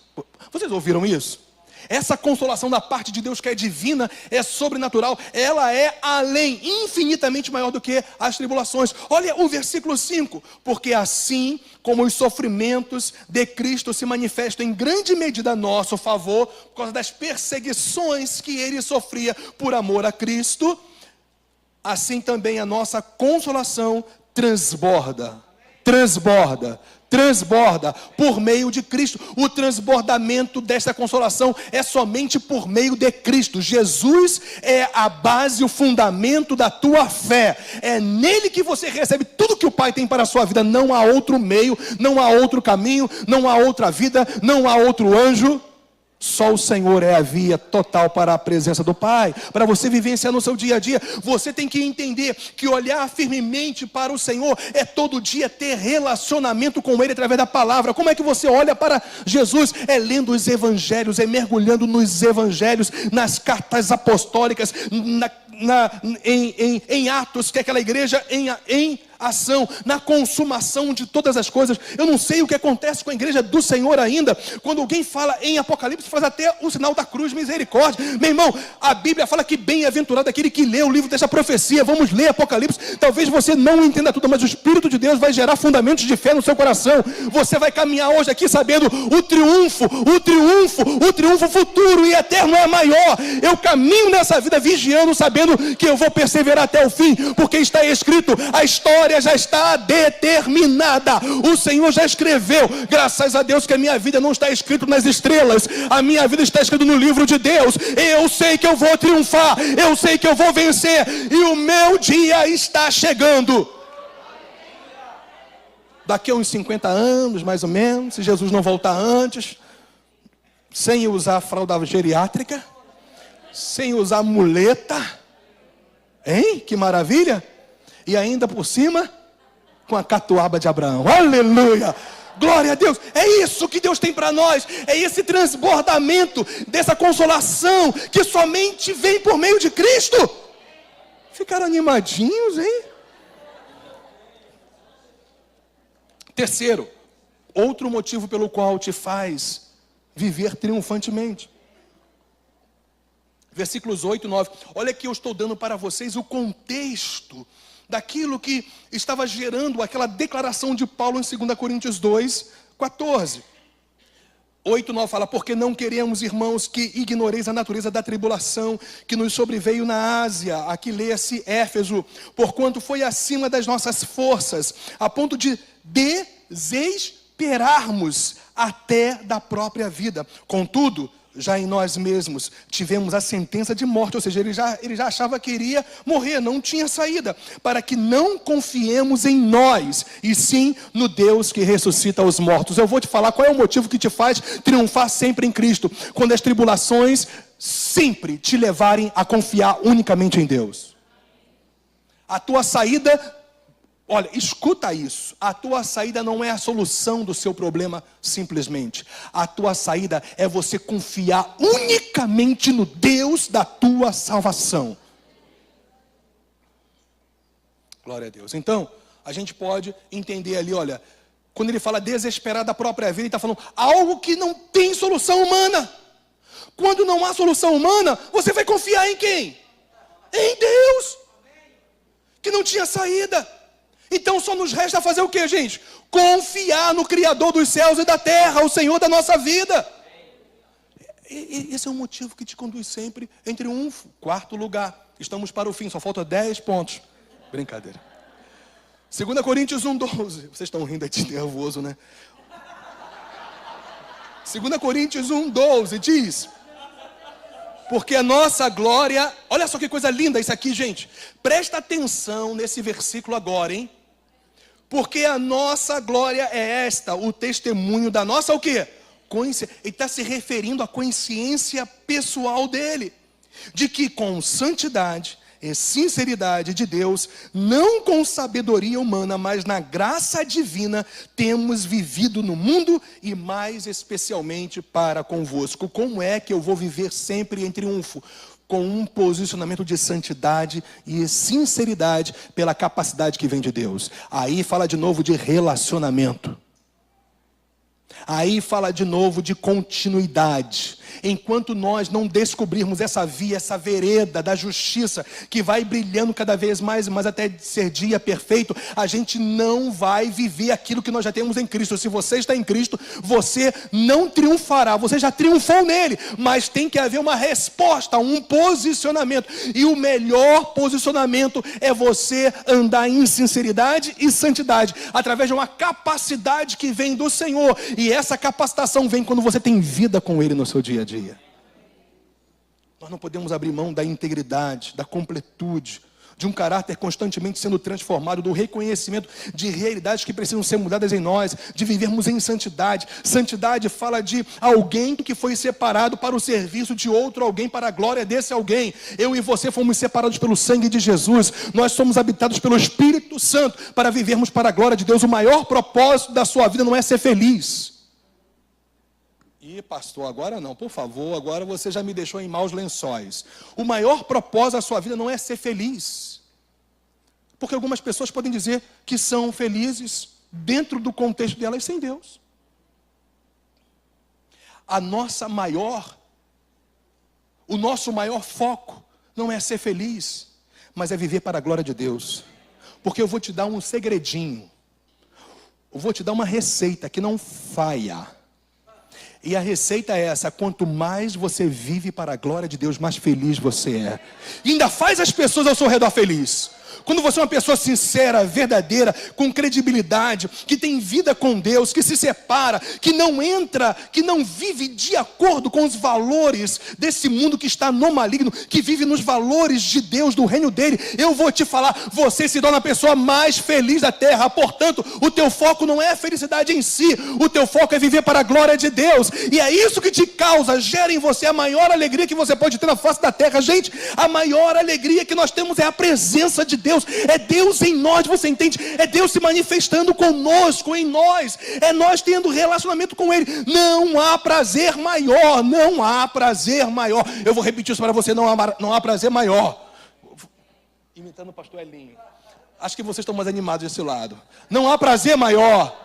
Vocês ouviram isso? Essa consolação da parte de Deus que é divina, é sobrenatural, ela é além, infinitamente maior do que as tribulações. Olha o versículo 5: porque assim como os sofrimentos de Cristo se manifestam em grande medida a nosso favor, por causa das perseguições que ele sofria por amor a Cristo, assim também a nossa consolação transborda por meio de Cristo. O transbordamento desta consolação é somente por meio de Cristo. Jesus é a base, o fundamento da tua fé. É nele que você recebe tudo que o Pai tem para a sua vida. Não há outro meio, não há outro caminho, não há outra vida, não há outro anjo. Só o Senhor é a via total para a presença do Pai. Para você vivenciar no seu dia a dia, você tem que entender que olhar firmemente para o Senhor é todo dia ter relacionamento com Ele através da palavra. Como é que você olha para Jesus? É lendo os evangelhos, é mergulhando nos evangelhos, nas cartas apostólicas, em Atos, que é aquela igreja em ação, na consumação de todas as coisas. Eu não sei o que acontece com a igreja do Senhor ainda. Quando alguém fala em Apocalipse, faz até o sinal da cruz, misericórdia. Meu irmão, a Bíblia fala que bem-aventurado aquele que lê o livro dessa profecia. Vamos ler Apocalipse. Talvez você não entenda tudo, mas o Espírito de Deus vai gerar fundamentos de fé no seu coração. Você vai caminhar hoje aqui sabendo o triunfo futuro e eterno é maior. Eu caminho nessa vida vigiando, sabendo que eu vou perseverar até o fim, porque está escrito, a história já está determinada. O Senhor já escreveu. Graças a Deus que a minha vida não está escrita nas estrelas. A minha vida está escrita no livro de Deus. Eu sei que eu vou triunfar. Eu sei que eu vou vencer. E o meu dia está chegando. Daqui a uns 50 anos, mais ou menos, se Jesus não voltar antes, sem usar fralda geriátrica, sem usar muleta, hein? Que maravilha! E ainda por cima, com a catuaba de Abraão. Aleluia! Glória a Deus! É isso que Deus tem para nós. É esse transbordamento dessa consolação que somente vem por meio de Cristo. Ficaram animadinhos, hein? Terceiro, outro motivo pelo qual te faz viver triunfantemente. Versículos 8 e 9. Olha que eu estou dando para vocês o contexto daquilo que estava gerando aquela declaração de Paulo em 2 Coríntios 2, 14. 8 e 9 fala: porque não queremos, irmãos, que ignoreis a natureza da tribulação que nos sobreveio na Ásia. Aqui lê-se Éfeso. Porquanto foi acima das nossas forças, a ponto de desesperarmos até da própria vida. Contudo, já em nós mesmos tivemos a sentença de morte, ou seja, ele já achava que iria morrer, não tinha saída, para que não confiemos em nós, e sim no Deus que ressuscita os mortos. Eu vou te falar qual é o motivo que te faz triunfar sempre em Cristo, quando as tribulações sempre te levarem a confiar unicamente em Deus. A tua saída, olha, escuta isso. A tua saída não é a solução do seu problema simplesmente. A tua saída é você confiar unicamente no Deus da tua salvação. Glória a Deus. Então, a gente pode entender ali, olha, quando ele fala desesperar da própria vida, ele está falando algo que não tem solução humana. Quando não há solução humana, você vai confiar em quem? Em Deus, que não tinha saída. Então só nos resta fazer o que, gente? Confiar no Criador dos céus e da terra, o Senhor da nossa vida. Esse é o motivo que te conduz sempre em triunfo. Quarto lugar, estamos para o fim, só falta 10 pontos. Brincadeira. 2 Coríntios 1:12. Vocês estão rindo aí de nervoso, né? 2 Coríntios 1:12 diz: porque a nossa glória... Olha só que coisa linda isso aqui, gente. Presta atenção nesse versículo agora, hein? Porque a nossa glória é esta, o testemunho da nossa o quê? Ele está se referindo à consciência pessoal dele. De que com santidade e sinceridade de Deus, não com sabedoria humana, mas na graça divina, temos vivido no mundo e mais especialmente para convosco. Como é que eu vou viver sempre em triunfo? Com um posicionamento de santidade e sinceridade pela capacidade que vem de Deus. Aí fala de novo de relacionamento. Aí fala de novo de continuidade. Enquanto nós não descobrirmos essa via, essa vereda da justiça, que vai brilhando cada vez mais e mais até ser dia perfeito, a gente não vai viver aquilo que nós já temos em Cristo. Se você está em Cristo, você não triunfará, você já triunfou nele, mas tem que haver uma resposta, um posicionamento. E o melhor posicionamento é você andar em sinceridade e santidade, através de uma capacidade que vem do Senhor. E essa capacitação vem quando você tem vida com Ele no seu dia a dia. Nós não podemos abrir mão da integridade, da completude, de um caráter constantemente sendo transformado, do reconhecimento de realidades que precisam ser mudadas em nós, de vivermos em santidade. Santidade fala de alguém que foi separado para o serviço de outro alguém, para a glória desse alguém. Eu e você fomos separados pelo sangue de Jesus, nós somos habitados pelo Espírito Santo para vivermos para a glória de Deus. O maior propósito da sua vida não é ser feliz. E pastor, agora não, por favor, agora você já me deixou em maus lençóis. O maior propósito da sua vida não é ser feliz. Porque algumas pessoas podem dizer que são felizes dentro do contexto delas sem Deus. O nosso maior foco não é ser feliz, mas é viver para a glória de Deus. Porque eu vou te dar um segredinho. Eu vou te dar uma receita que não falha. E a receita é essa: quanto mais você vive para a glória de Deus, mais feliz você é. E ainda faz as pessoas ao seu redor felizes. Quando você é uma pessoa sincera, verdadeira, com credibilidade, que tem vida com Deus, que se separa, que não entra, que não vive de acordo com os valores desse mundo que está no maligno, que vive nos valores de Deus, do reino dele, eu vou te falar, você se torna a pessoa mais feliz da terra. Portanto, o teu foco não é a felicidade em si, o teu foco é viver para a glória de Deus. E é isso que te causa, gera em você a maior alegria que você pode ter na face da terra. Gente, a maior alegria que nós temos é a presença de Deus. É Deus em nós, você entende? É Deus se manifestando conosco, em nós. É nós tendo relacionamento com Ele. Não há prazer maior, não há prazer maior. Eu vou repetir isso para você, não há prazer maior. Imitando o pastor Elinho. Acho que vocês estão mais animados desse lado. Não há prazer maior.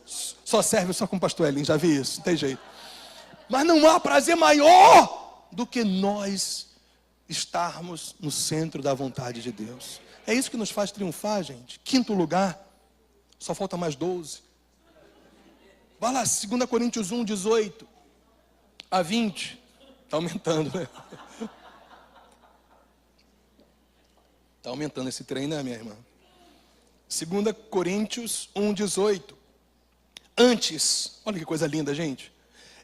Só serve só com o pastor Elinho, já vi isso, não tem jeito. Mas não há prazer maior do que nós estarmos no centro da vontade de Deus. É isso que nos faz triunfar, gente. Quinto lugar, só falta mais 12. Vai lá, 2 Coríntios 1, 18 a 20. Está aumentando, né? Está aumentando esse trem, né, minha irmã? 2 Coríntios 1, 18. Antes, olha que coisa linda, gente.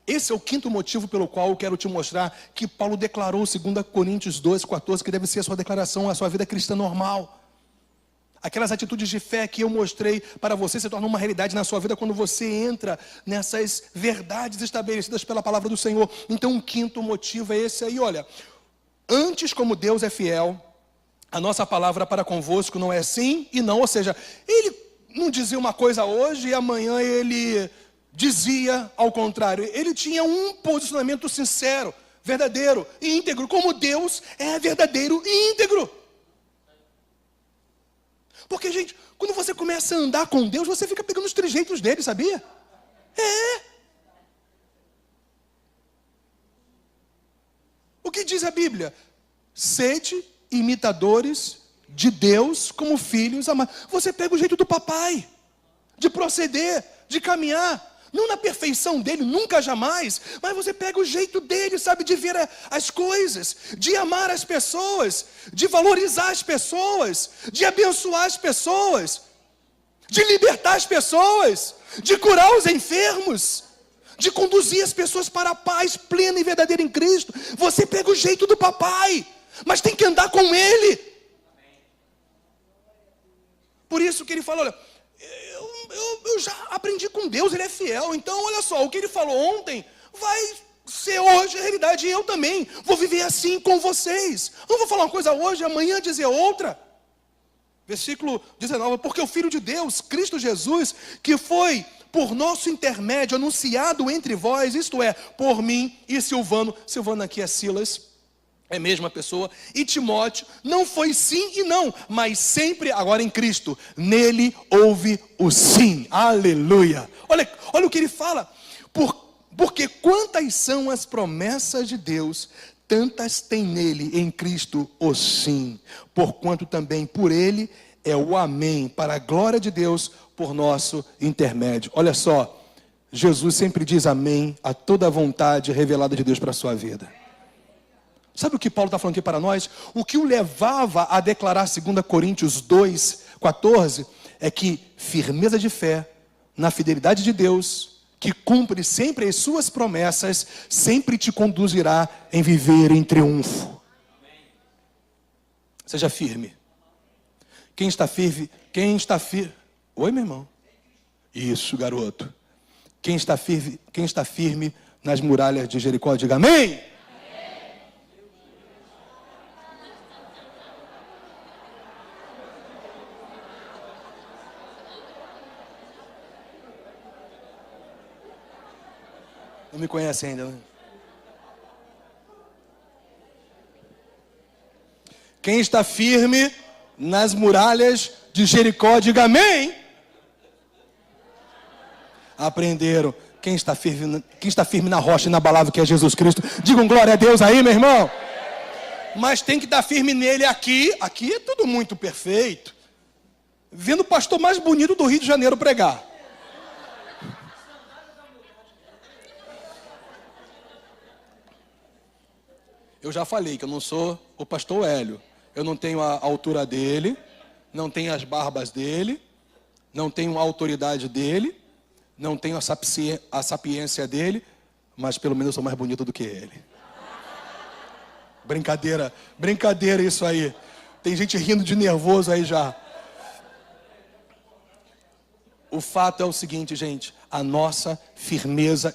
Esse é o quinto motivo pelo qual eu quero te mostrar que Paulo declarou, 2 Coríntios 12, 14, que deve ser a sua declaração, a sua vida cristã normal. Aquelas atitudes de fé que eu mostrei para você se tornam uma realidade na sua vida quando você entra nessas verdades estabelecidas pela palavra do Senhor. Então, o quinto motivo é esse aí, olha. Antes, como Deus é fiel, a nossa palavra para convosco não é sim e não. Ou seja, ele não dizia uma coisa hoje e amanhã ele dizia ao contrário. Ele tinha um posicionamento sincero, verdadeiro e íntegro, como Deus é verdadeiro e íntegro. Porque, gente, quando você começa a andar com Deus, você fica pegando os trejeitos dele, sabia? O que diz a Bíblia? Sede imitadores de Deus como filhos amados. Você pega o jeito do papai, de proceder, de caminhar. Não na perfeição dele, nunca jamais, mas você pega o jeito dele, sabe, de ver as coisas, de amar as pessoas, de valorizar as pessoas, de abençoar as pessoas, de libertar as pessoas, de curar os enfermos, de conduzir as pessoas para a paz plena e verdadeira em Cristo. Você pega o jeito do papai, mas tem que andar com ele. Por isso que ele fala, olha, eu já aprendi com Deus, Ele é fiel. Então, olha só, o que Ele falou ontem vai ser hoje a realidade. E eu também vou viver assim com vocês. Não vou falar uma coisa hoje, amanhã dizer outra. Versículo 19. Porque o Filho de Deus, Cristo Jesus, que foi por nosso intermédio anunciado entre vós, isto é, por mim e Silvano. Silvano aqui é Silas. é a mesma pessoa, e Timóteo não foi sim e não, mas sempre agora em Cristo, nele houve o sim, aleluia. Olha o que ele fala, porque quantas são as promessas de Deus, tantas tem nele, em Cristo, o sim, porquanto também por ele é o amém, para a glória de Deus, por nosso intermédio. Olha só, Jesus sempre diz amém a toda a vontade revelada de Deus para a sua vida. Sabe o que Paulo está falando aqui para nós? O que o levava a declarar 2 Coríntios 2,14 é que firmeza de fé na fidelidade de Deus, que cumpre sempre as suas promessas, sempre te conduzirá em viver em triunfo. Seja firme. Quem está firme? Oi, meu irmão. Isso, garoto. Quem está firme nas muralhas de Jericó, diga amém. Não me conhece ainda, né? Quem está firme nas muralhas de Jericó, diga amém. Aprenderam. Quem está firme na rocha inabalável que é Jesus Cristo, digam glória a Deus aí, meu irmão. Mas tem que estar firme nele aqui. Aqui é tudo muito perfeito. Vendo o pastor mais bonito do Rio de Janeiro pregar. Eu já falei que eu não sou o pastor Hélio. Eu não tenho a altura dele, não tenho as barbas dele, não tenho a autoridade dele, não tenho a sapiência dele, mas pelo menos eu sou mais bonito do que ele. Brincadeira isso aí. Tem gente rindo de nervoso aí já. O fato é o seguinte, gente, a nossa firmeza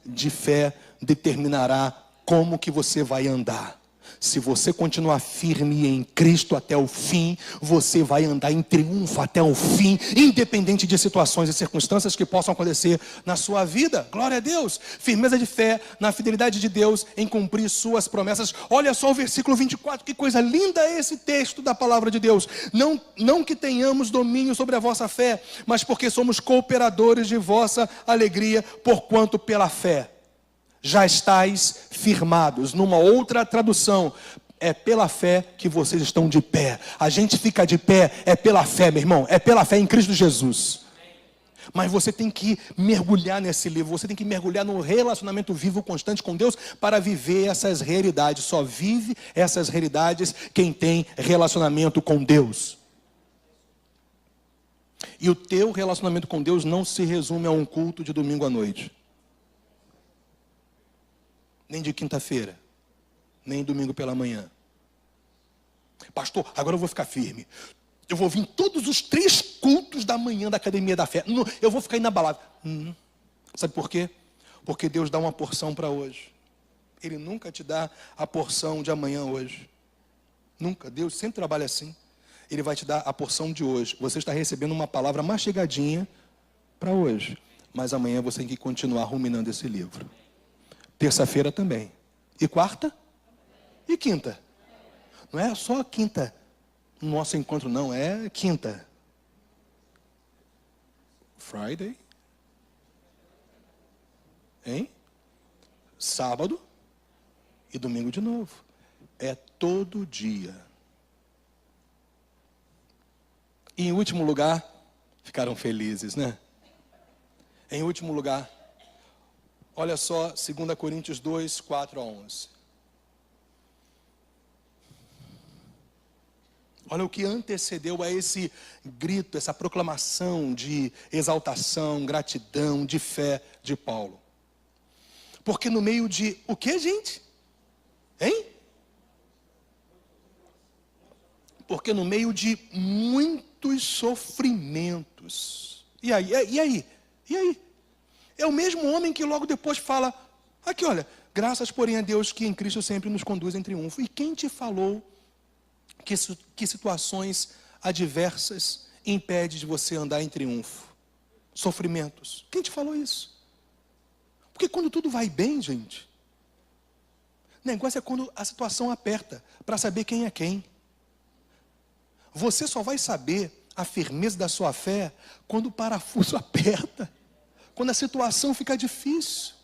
de fé determinará como que você vai andar. Se você continuar firme em Cristo até o fim, você vai andar em triunfo até o fim, independente de situações e circunstâncias que possam acontecer na sua vida. Glória a Deus. Firmeza de fé na fidelidade de Deus em cumprir suas promessas. Olha só o versículo 24, que coisa linda é esse texto da palavra de Deus. Não que tenhamos domínio sobre a vossa fé, mas porque somos cooperadores de vossa alegria, porquanto pela fé já estáis firmados. Numa outra tradução, é pela fé que vocês estão de pé. A gente fica de pé, é pela fé, meu irmão. É pela fé em Cristo Jesus. Mas você tem que mergulhar nesse livro. Você tem que mergulhar no relacionamento vivo, constante com Deus, para viver essas realidades. Só vive essas realidades quem tem relacionamento com Deus. E o teu relacionamento com Deus não se resume a um culto de domingo à noite. Nem de quinta-feira, nem domingo pela manhã. Pastor, agora eu vou ficar firme. Eu vou vir em todos os 3 cultos da manhã da Academia da Fé. Eu vou ficar inabalável. Sabe por quê? Porque Deus dá uma porção para hoje. Ele nunca te dá a porção de amanhã hoje. Nunca. Deus sempre trabalha assim. Ele vai te dar a porção de hoje. Você está recebendo uma palavra mastigadinha para hoje. Mas amanhã você tem que continuar ruminando esse livro. Terça-feira também. E quarta? E quinta? Não é só quinta no nosso encontro, não. É quinta. Friday. Hein? Sábado. E domingo de novo. É todo dia. E em último lugar, ficaram felizes, né? Em último lugar, olha só, 2 Coríntios 2, 4 a 11. Olha o que antecedeu a esse grito, essa proclamação de exaltação, gratidão, de fé de Paulo. Porque no meio de o que, gente? Hein? Porque no meio de muitos sofrimentos. E aí? É o mesmo homem que logo depois fala, aqui olha, graças porém a Deus que em Cristo sempre nos conduz em triunfo. E quem te falou que situações adversas impedem de você andar em triunfo? Sofrimentos. Quem te falou isso? Porque quando tudo vai bem, gente, Negócio é quando a situação aperta, para saber quem é quem. Você só vai saber a firmeza da sua fé quando o parafuso aperta, quando a situação fica difícil.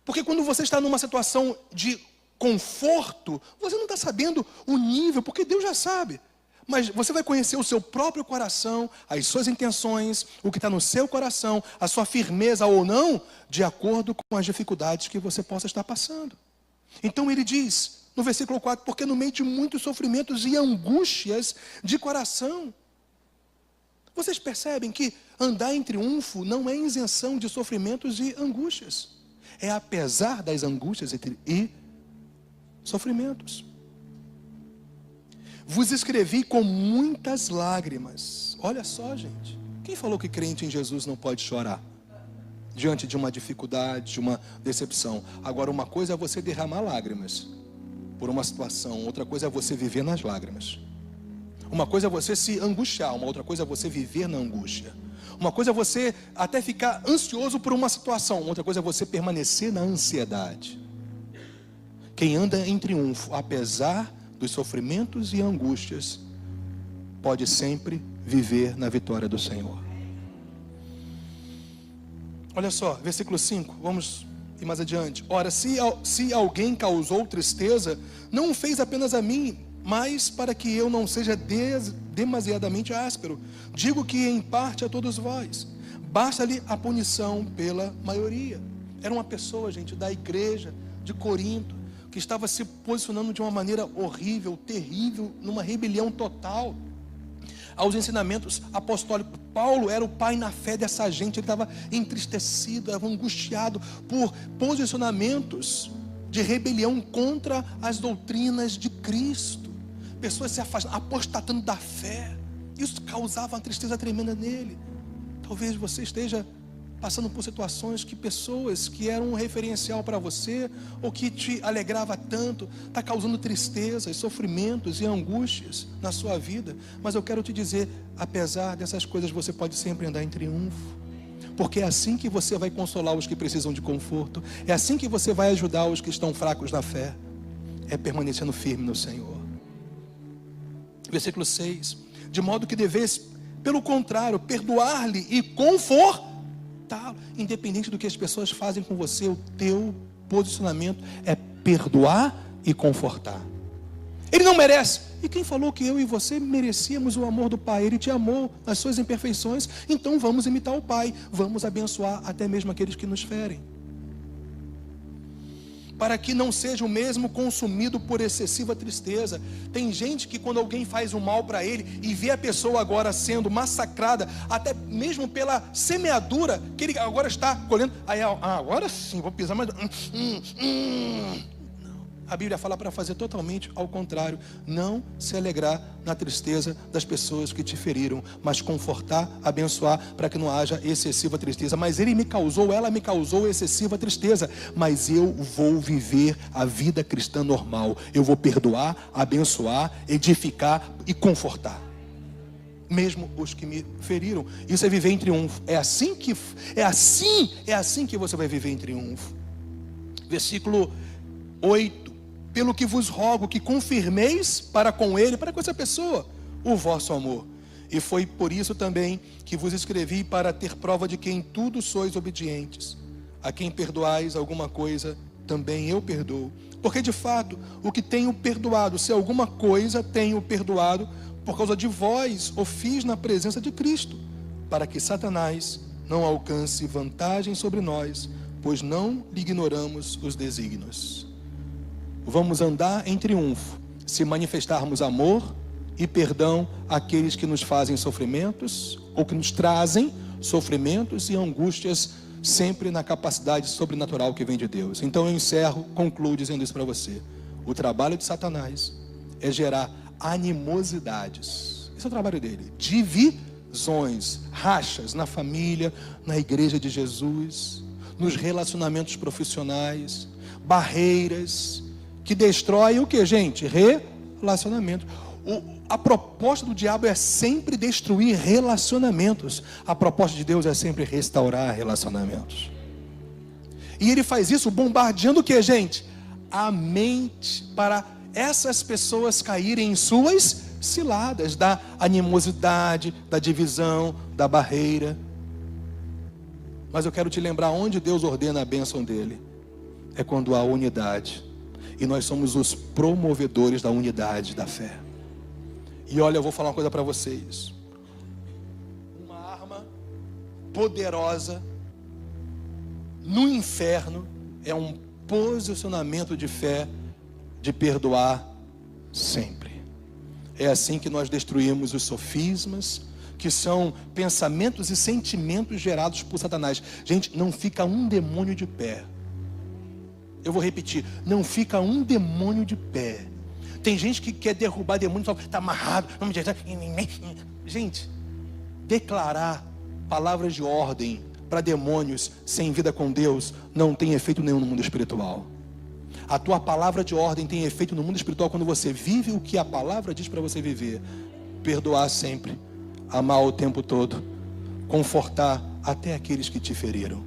Porque quando você está numa situação de conforto, você não está sabendo o nível, porque Deus já sabe. Mas você vai conhecer o seu próprio coração, as suas intenções, o que está no seu coração, a sua firmeza ou não, de acordo com as dificuldades que você possa estar passando. Então ele diz, no versículo 4, porque no meio de muitos sofrimentos e angústias de coração. Vocês percebem que andar em triunfo não é isenção de sofrimentos e angústias. É apesar das angústias e sofrimentos. Vos escrevi com muitas lágrimas. Olha só, gente. Quem falou que crente em Jesus não pode chorar? Diante de uma dificuldade, de uma decepção. Agora, uma coisa é você derramar lágrimas por uma situação. Outra coisa é você viver nas lágrimas. Uma coisa é você se angustiar. Uma outra coisa é você viver na angústia. Uma coisa é você até ficar ansioso por uma situação. Outra coisa é você permanecer na ansiedade. Quem anda em triunfo, apesar dos sofrimentos e angústias, pode sempre viver na vitória do Senhor. Olha só, versículo 5, vamos ir mais adiante. Ora, se alguém causou tristeza, não o fez apenas a mim, mas para que eu não seja demasiadamente áspero. Digo que em parte a todos vós. Basta-lhe a punição pela maioria. Era uma pessoa, gente, da igreja de Corinto, que estava se posicionando de uma maneira horrível, terrível, numa rebelião total aos ensinamentos apostólicos. Paulo era o pai na fé dessa gente. Ele estava entristecido, estava angustiado por posicionamentos de rebelião contra as doutrinas de Cristo. Pessoas se afastando, apostatando da fé. Isso causava uma tristeza tremenda nele. Talvez você esteja passando por situações que pessoas que eram um referencial para você, ou que te alegrava tanto, está causando tristezas, sofrimentos e angústias na sua vida. Mas eu quero te dizer, apesar dessas coisas, você pode sempre andar em triunfo. Porque é assim que você vai consolar os que precisam de conforto. É assim que você vai ajudar os que estão fracos na fé. É permanecendo firme no Senhor. Versículo 6. De modo que deveis, pelo contrário, perdoar-lhe e confortá-lo. Independente do que as pessoas fazem com você, o teu posicionamento é perdoar e confortar. Ele não merece. E quem falou que eu e você merecíamos o amor do Pai? Ele te amou nas suas imperfeições. Então vamos imitar o Pai. Vamos abençoar até mesmo aqueles que nos ferem. Para que não seja o mesmo consumido por excessiva tristeza. Tem gente que quando alguém faz um mal para ele e vê a pessoa agora sendo massacrada, até mesmo pela semeadura que ele agora está colhendo, aí agora sim, vou pisar mais. Não. A Bíblia fala para fazer totalmente ao contrário. Não se alegrar na tristeza das pessoas que te feriram, mas confortar, abençoar, para que não haja excessiva tristeza. Mas ela me causou excessiva tristeza, mas eu vou viver a vida cristã normal. Eu vou perdoar, abençoar, edificar e confortar, mesmo os que me feriram. Isso é viver em triunfo. É assim que você vai viver em triunfo. Versículo 8. Pelo que vos rogo que confirmeis para com ele, para com essa pessoa, o vosso amor. E foi por isso também que vos escrevi, para ter prova de que em tudo sois obedientes. A quem perdoais alguma coisa, também eu perdoo. Porque de fato, o que tenho perdoado, se alguma coisa tenho perdoado, por causa de vós, o fiz na presença de Cristo, para que Satanás não alcance vantagem sobre nós, pois não lhe ignoramos os desígnios. Vamos andar em triunfo se manifestarmos amor e perdão àqueles que nos fazem sofrimentos, ou que nos trazem sofrimentos e angústias, sempre na capacidade sobrenatural que vem de Deus. Então eu concluo dizendo isso para você. O trabalho de Satanás é gerar animosidades. Esse é o trabalho dele. Divisões, rachas na família, na igreja de Jesus, nos relacionamentos profissionais, barreiras que destrói o que, gente? Relacionamento. A proposta do diabo é sempre destruir relacionamentos. A proposta de Deus é sempre restaurar relacionamentos. E ele faz isso bombardeando o que, gente? A mente, para essas pessoas caírem em suas ciladas da animosidade, da divisão, da barreira. Mas eu quero te lembrar onde Deus ordena a bênção dele. É quando há unidade. E nós somos os promovedores da unidade da fé. E olha, eu vou falar uma coisa para vocês. Uma arma poderosa no inferno é um posicionamento de fé, de perdoar sempre. É assim que nós destruímos os sofismas, que são pensamentos e sentimentos gerados por Satanás. Gente, não fica um demônio de pé. Eu vou repetir, não fica um demônio de pé. Tem gente que quer derrubar demônio, só está amarrado. Gente, declarar palavras de ordem para demônios sem vida com Deus não tem efeito nenhum no mundo espiritual. A tua palavra de ordem tem efeito no mundo espiritual quando você vive o que a palavra diz para você viver. Perdoar sempre, amar o tempo todo, confortar até aqueles que te feriram.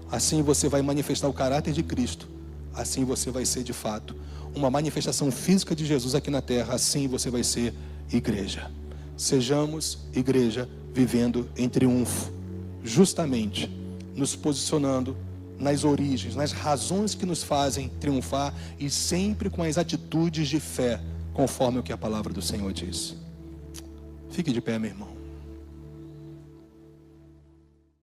Assim você vai manifestar o caráter de Cristo. Assim você vai ser de fato uma manifestação física de Jesus aqui na terra. Assim você vai ser igreja. Sejamos igreja vivendo em triunfo, justamente nos posicionando nas origens, nas razões que nos fazem triunfar e sempre com as atitudes de fé, conforme o que a palavra do Senhor diz. Fique de pé, meu irmão.